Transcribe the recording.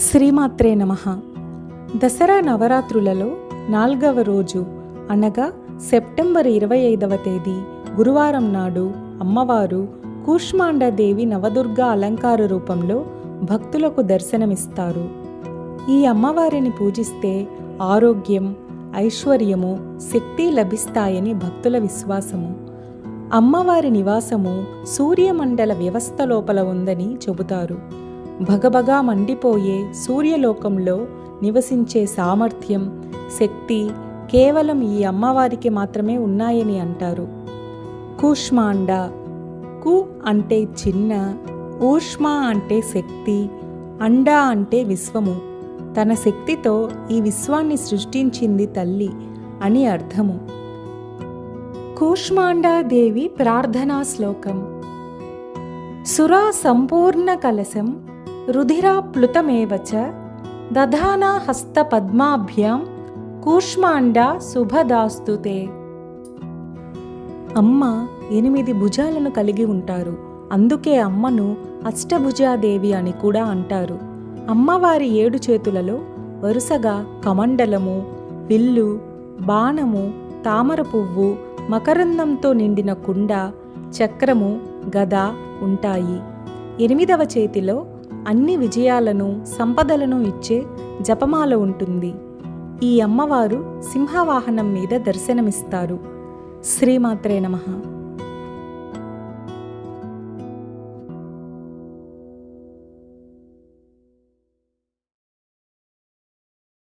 శ్రీమాత్రే నమః. దసరా నవరాత్రులలో 4వ రోజు అనగా సెప్టెంబర్ 25వ తేదీ గురువారం నాడు అమ్మవారు కూష్మాండదేవి నవదుర్గా అలంకార రూపంలో భక్తులకు దర్శనమిస్తారు. ఈ అమ్మవారిని పూజిస్తే ఆరోగ్యం, ఐశ్వర్యము, శక్తి లభిస్తాయని భక్తుల విశ్వాసము. అమ్మవారి నివాసము సూర్యమండల వ్యవస్థ లోపల ఉందని చెబుతారు. భగభగా మండిపోయే సూర్యలోకంలో నివసించే సామర్థ్యం, శక్తి కేవలం ఈ అమ్మవారికి మాత్రమే ఉన్నాయని అంటారు. కూష్మాండ, కు అంటే చిన్న, ఊష్మ అంటే శక్తి, అండ అంటే విశ్వము. తన శక్తితో ఈ విశ్వాన్ని సృష్టించింది తల్లి అని అర్థము. కూష్మాండాదేవి ప్రార్థనా శ్లోకం. సురా సంపూర్ణ కలశం రుధిరాప్లుతమేవ చ దధానా హస్త పద్మాభ్యాం కూష్మాండా శుభదాస్తుతే. అమ్మ 8 భుజాలను కలిగి ఉంటారు. అందుకే అమ్మను అష్టభుజాదేవి అని కూడా అంటారు. అమ్మవారి 7 చేతులలో వరుసగా కమండలము, విల్లు, బాణము, తామర పువ్వు, మకరందంతో నిండిన కుండ, చక్రము, గద ఉంటాయి. 8వ చేతిలో అన్ని విజయాలను, సంపదలను ఇచ్చే జపమాల ఉంటుంది. ఈ అమ్మవారు సింహవాహనం మీద దర్శనమిస్తారు. శ్రీమాత్రే నమః.